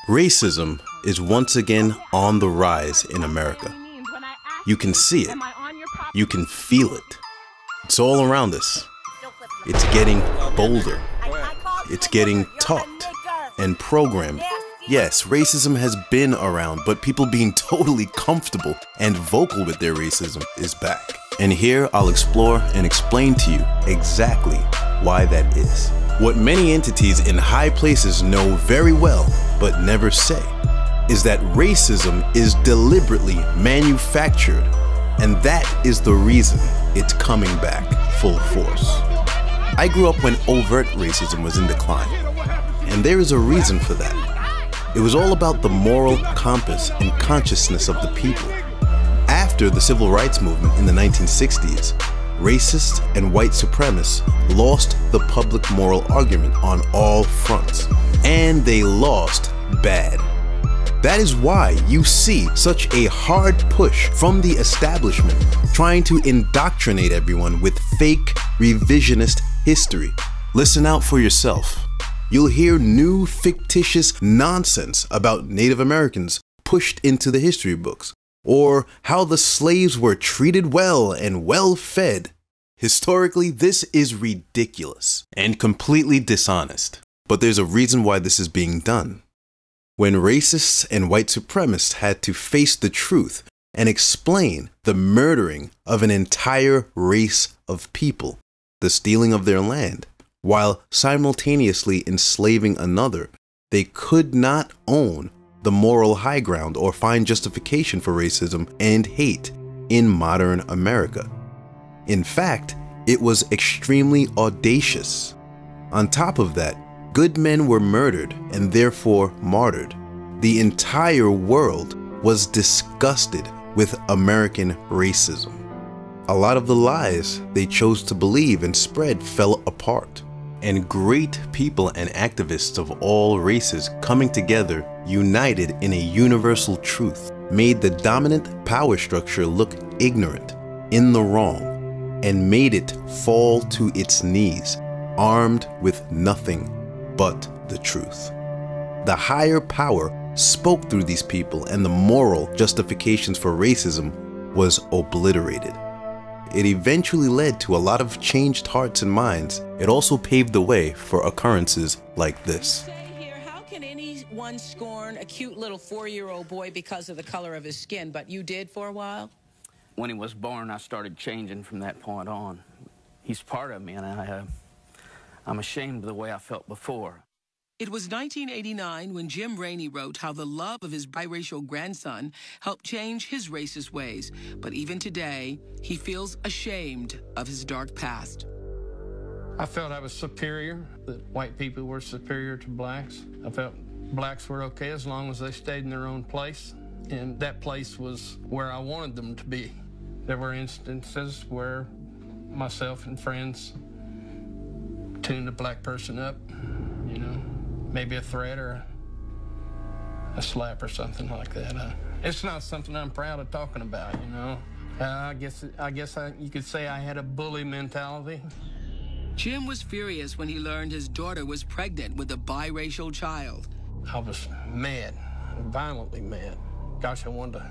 Racism is once again on the rise in America. You can see it. You can feel it. It's all around us. It's getting bolder. It's getting taught and programmed. Yes, racism has been around, but people being totally comfortable and vocal with their racism is back. And here I'll explore and explain to you exactly why that is. What many entities in high places know very well, but never say, is that racism is deliberately manufactured, and that is the reason it's coming back full force. I grew up when overt racism was in decline, and there is a reason for that. It was all about the moral compass and consciousness of the people. After the civil rights movement in the 1960s, racists and white supremacists lost the public moral argument on all fronts, and they lost bad. That is why you see such a hard push from the establishment trying to indoctrinate everyone with fake revisionist history. Listen out for yourself. You'll hear new fictitious nonsense about Native Americans pushed into the history books, or how the slaves were treated well and well fed. Historically, this is ridiculous and completely dishonest. But there's a reason why this is being done. When racists and white supremacists had to face the truth and explain the murdering of an entire race of people, the stealing of their land, while simultaneously enslaving another, they could not own the moral high ground or find justification for racism and hate in modern America. In fact, it was extremely audacious. On top of that, good men were murdered and therefore martyred. The entire world was disgusted with American racism. A lot of the lies they chose to believe and spread fell apart. And great people and activists of all races coming together, united in a universal truth, made the dominant power structure look ignorant, in the wrong, and made it fall to its knees, armed with nothing but the truth. The higher power spoke through these people, and the moral justifications for racism was obliterated. It eventually led to a lot of changed hearts and minds. It also paved the way for occurrences like this. How can anyone scorn a cute little 4-year-old boy because of the color of his skin, but you did for a while? When he was born, I started changing from that point on. He's part of me, and I'm ashamed of the way I felt before. It was 1989 when Jim Rainey wrote how the love of his biracial grandson helped change his racist ways. But even today, he feels ashamed of his dark past. I felt I was superior, that white people were superior to blacks. I felt blacks were okay as long as they stayed in their own place. And that place was where I wanted them to be. There were instances where myself and friends tuned a black person up, you know. Maybe a threat or a slap or something like that. It's not something I'm proud of talking about, you know. I guess you could say I had a bully mentality. Jim was furious when he learned his daughter was pregnant with a biracial child. I was mad, violently mad. Gosh, I wanted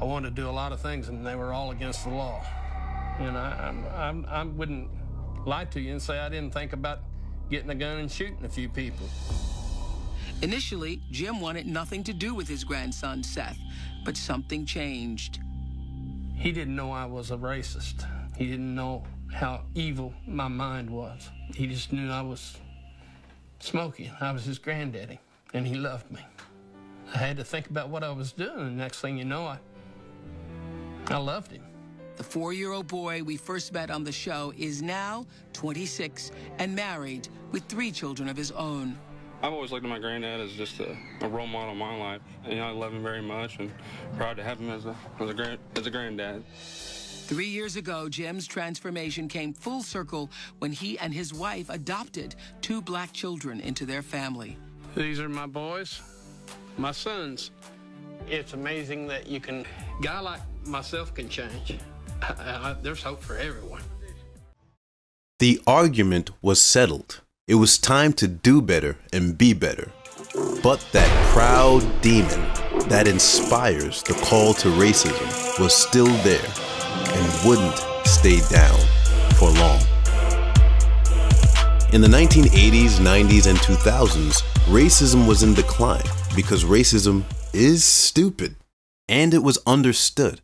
to do a lot of things, and they were all against the law. And I wouldn't lie to you and say I didn't think about getting a gun and shooting a few people. Initially, Jim wanted nothing to do with his grandson, Seth, but something changed. He didn't know I was a racist. He didn't know how evil my mind was. He just knew I was Smokey. I was his granddaddy, and he loved me. I had to think about what I was doing, and the next thing you know, I loved him. The 4-year-old boy we first met on the show is now 26 and married with 3 children of his own. I've always looked at my granddad as just a role model in my life. You know, I love him very much and proud to have him as a granddad. 3 years ago, Jim's transformation came full circle when he and his wife adopted 2 black children into their family. These are my boys, my sons. It's amazing that a guy like myself can change. There's hope for everyone. The argument was settled. It was time to do better and be better. But that proud demon that inspires the call to racism was still there and wouldn't stay down for long. In the 1980s, 90s, and 2000s, racism was in decline because racism is stupid. And it was understood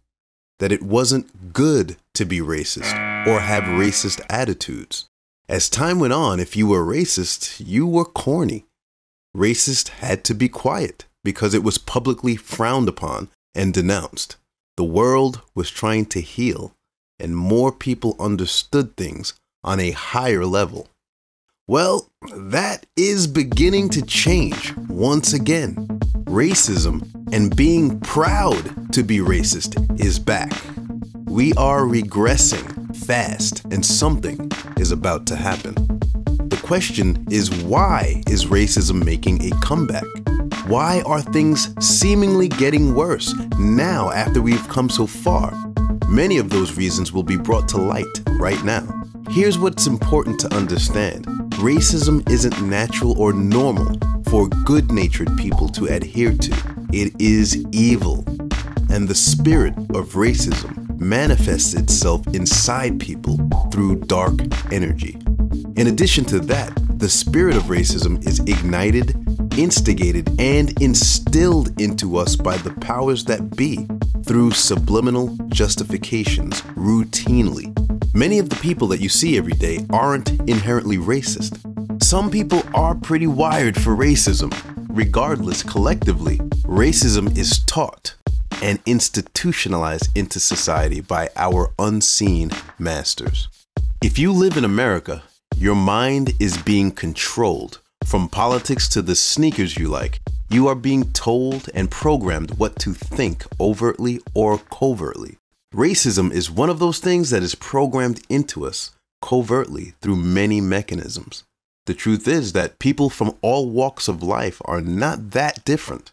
that it wasn't good to be racist or have racist attitudes. As time went on, if you were racist, you were corny. Racist had to be quiet because it was publicly frowned upon and denounced. The world was trying to heal, and more people understood things on a higher level. Well, that is beginning to change once again. Racism and being proud to be racist is back. We are regressing fast, and something is about to happen. The question is, why is racism making a comeback? Why are things seemingly getting worse now after we've come so far? Many of those reasons will be brought to light right now. Here's what's important to understand. Racism isn't natural or normal for good-natured people to adhere to. It is evil. And the spirit of racism manifests itself inside people through dark energy. In addition to that, the spirit of racism is ignited, instigated, and instilled into us by the powers that be through subliminal justifications routinely. Many of the people that you see every day aren't inherently racist. Some people are pretty wired for racism. Regardless, collectively, racism is taught and institutionalized into society by our unseen masters. If you live in America, your mind is being controlled. From politics to the sneakers you like, you are being told and programmed what to think overtly or covertly. Racism is one of those things that is programmed into us covertly through many mechanisms. The truth is that people from all walks of life are not that different.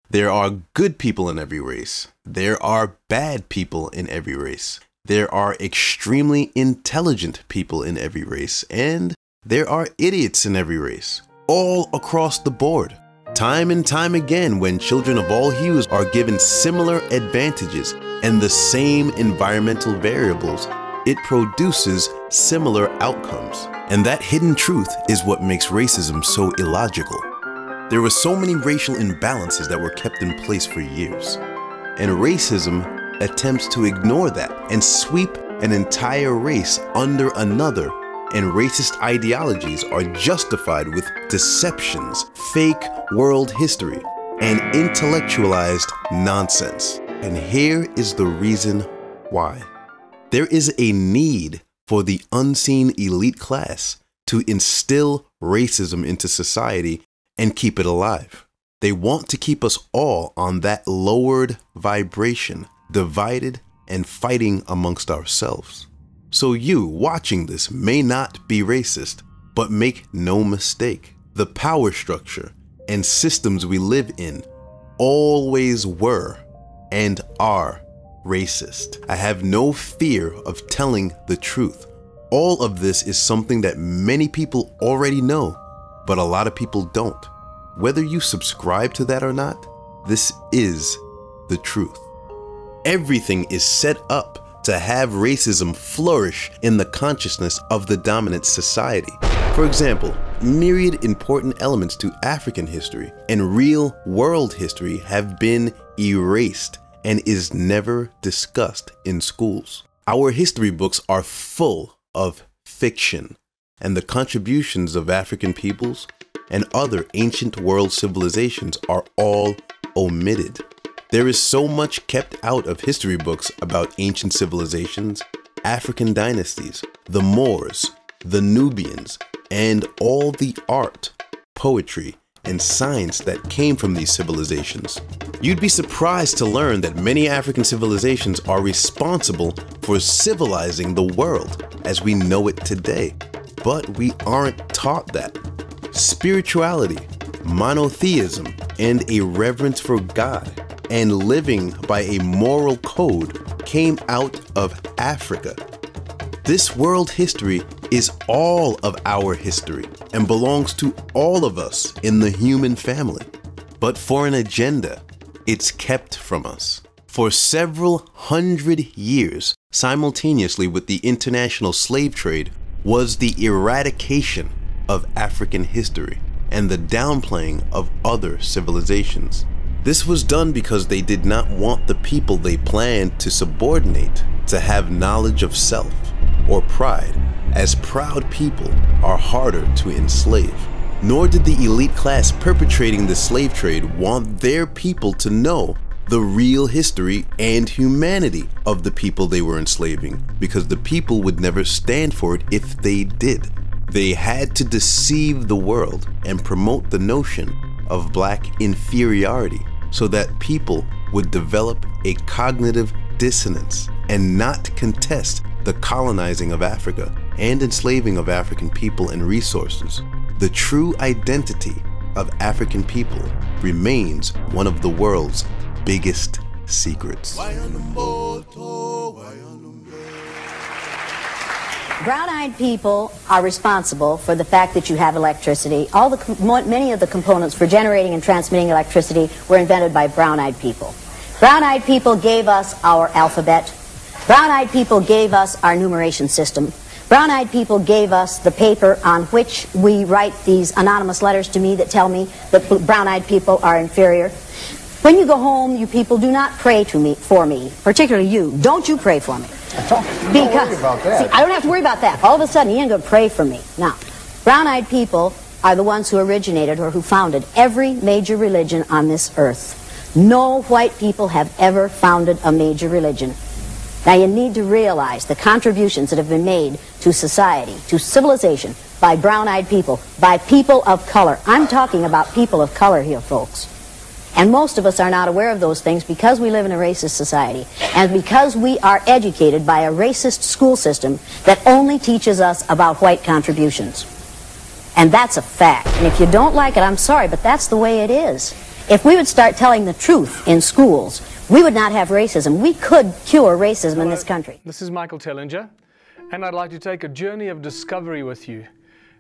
There are good people in every race. There are bad people in every race. There are extremely intelligent people in every race. And there are idiots in every race, all across the board. Time and time again, when children of all hues are given similar advantages and the same environmental variables, it produces similar outcomes. And that hidden truth is what makes racism so illogical. There were so many racial imbalances that were kept in place for years. And racism attempts to ignore that and sweep an entire race under another, and racist ideologies are justified with deceptions, fake world history, and intellectualized nonsense. And here is the reason why. There is a need for the unseen elite class to instill racism into society and keep it alive. They want to keep us all on that lowered vibration, divided and fighting amongst ourselves. So you watching this may not be racist, but make no mistake, the power structure and systems we live in always were and are racist. I have no fear of telling the truth. All of this is something that many people already know, but a lot of people don't. Whether you subscribe to that or not, this is the truth. Everything is set up to have racism flourish in the consciousness of the dominant society. For example, myriad important elements to African history and real world history have been erased and is never discussed in schools. Our history books are full of fiction, and the contributions of African peoples and other ancient world civilizations are all omitted. There is so much kept out of history books about ancient civilizations, African dynasties, the Moors, the Nubians, and all the art, poetry, and science that came from these civilizations. You'd be surprised to learn that many African civilizations are responsible for civilizing the world as we know it today. But we aren't taught that. Spirituality, monotheism, and a reverence for God, and living by a moral code came out of Africa. This world history is all of our history and belongs to all of us in the human family. but for an agenda, it's kept from us. For several hundred years, simultaneously with the international slave trade, was the eradication of African history and the downplaying of other civilizations. This was done because they did not want the people they planned to subordinate to have knowledge of self or pride, as proud people are harder to enslave. Nor did the elite class perpetrating the slave trade want their people to know the real history and humanity of the people they were enslaving, because the people would never stand for it if they did. They had to deceive the world and promote the notion of black inferiority so that people would develop a cognitive dissonance and not contest the colonizing of Africa and enslaving of African people and resources. The true identity of African people remains one of the world's biggest secrets. Brown-eyed people are responsible for the fact that you have electricity. Many of the components for generating and transmitting electricity were invented by brown-eyed people. Brown-eyed people gave us our alphabet. Brown-eyed people gave us our numeration system. Brown-eyed people gave us the paper on which we write these anonymous letters to me that tell me that brown-eyed people are inferior. When you go home, you people do not pray for me, particularly you. Don't you pray for me. Don't worry about that. See, I don't have to worry about that. All of a sudden, you ain't going to pray for me. Now, brown-eyed people are the ones who originated or who founded every major religion on this earth. No white people have ever founded a major religion. Now, you need to realize the contributions that have been made to society, to civilization, by brown-eyed people, by people of color. I'm talking about people of color here, folks. And most of us are not aware of those things because we live in a racist society and because we are educated by a racist school system that only teaches us about white contributions. And that's a fact. And if you don't like it, I'm sorry, but that's the way it is. If we would start telling the truth in schools, we would not have racism. We could cure racism in this country. This is Michael Tillinger, and I'd like to take a journey of discovery with you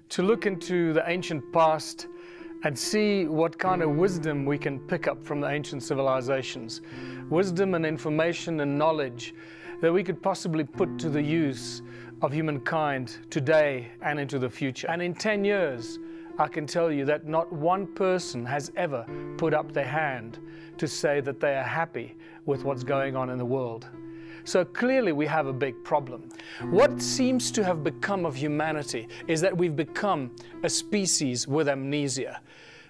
to look into the ancient past and see what kind of wisdom we can pick up from the ancient civilizations. Wisdom and information and knowledge that we could possibly put to the use of humankind today and into the future. And in 10 years, I can tell you that not one person has ever put up their hand to say that they are happy with what's going on in the world. So clearly we have a big problem. What seems to have become of humanity is that we've become a species with amnesia,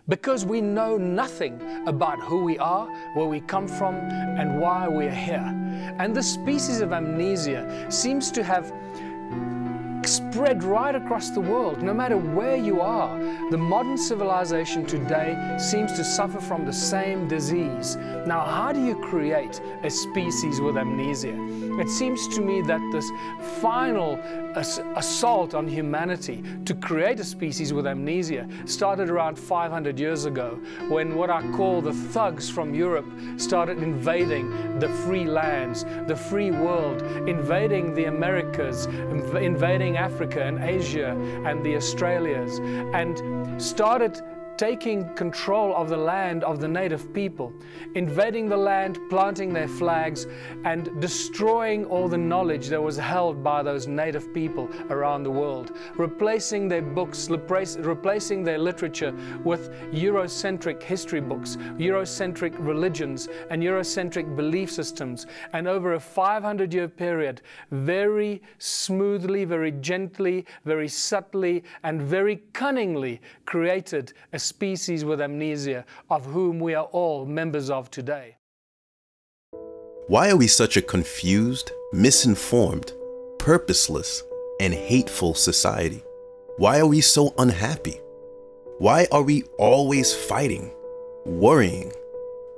because we know nothing about who we are, where we come from, and why we're here. And the species of amnesia seems to have spread right across the world. No matter where you are, the modern civilization today seems to suffer from the same disease. Now, how do you create a species with amnesia? It seems to me that this final assault on humanity to create a species with amnesia started around 500 years ago, when what I call the thugs from Europe started invading the free lands, the free world, invading the Americas, invading Africa and Asia and the Australias, and started taking control of the land of the native people, invading the land, planting their flags, and destroying all the knowledge that was held by those native people around the world, replacing their books, replacing their literature with Eurocentric history books, Eurocentric religions, and Eurocentric belief systems. And over a 500-year period, very smoothly, very gently, very subtly, and very cunningly created a species with amnesia, of whom we are all members of today. Why are we such a confused, misinformed, purposeless, and hateful society? Why are we so unhappy? Why are we always fighting, worrying,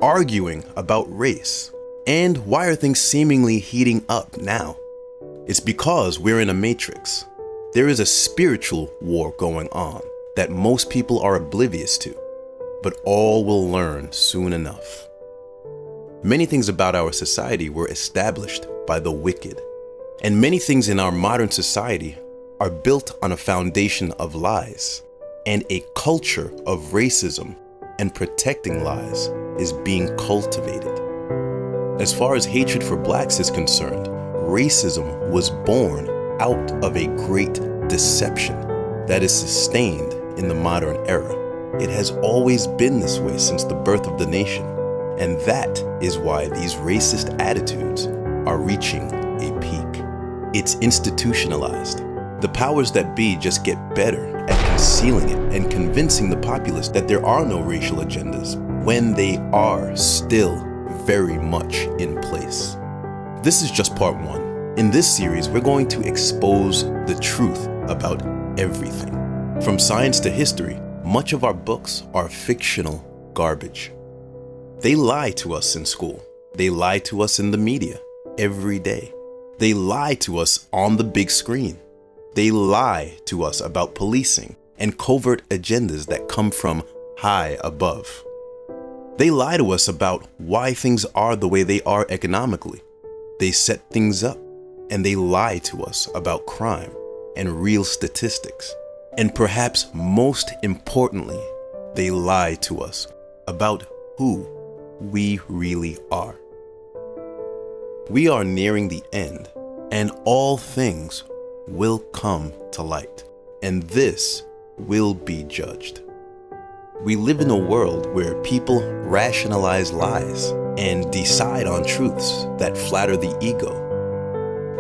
arguing about race? And why are things seemingly heating up now? It's because we're in a matrix. There is a spiritual war going on that most people are oblivious to, but all will learn soon enough. Many things about our society were established by the wicked, and many things in our modern society are built on a foundation of lies and a culture of racism and protecting lies is being cultivated. As far as hatred for blacks is concerned, racism was born out of a great deception that is sustained in the modern era. It has always been this way since the birth of the nation, and that is why these racist attitudes are reaching a peak. It's institutionalized. The powers that be just get better at concealing it and convincing the populace that there are no racial agendas when they are still very much in place. This is just part one. In this series, we're going to expose the truth about everything. From science to history, much of our books are fictional garbage. They lie to us in school. They lie to us in the media every day. They lie to us on the big screen. They lie to us about policing and covert agendas that come from high above. They lie to us about why things are the way they are economically. They set things up, and they lie to us about crime and real statistics. And perhaps most importantly, they lie to us about who we really are. We are nearing the end, and all things will come to light, and this will be judged. We live in a world where people rationalize lies and decide on truths that flatter the ego.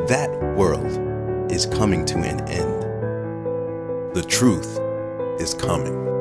That world is coming to an end. The truth is coming.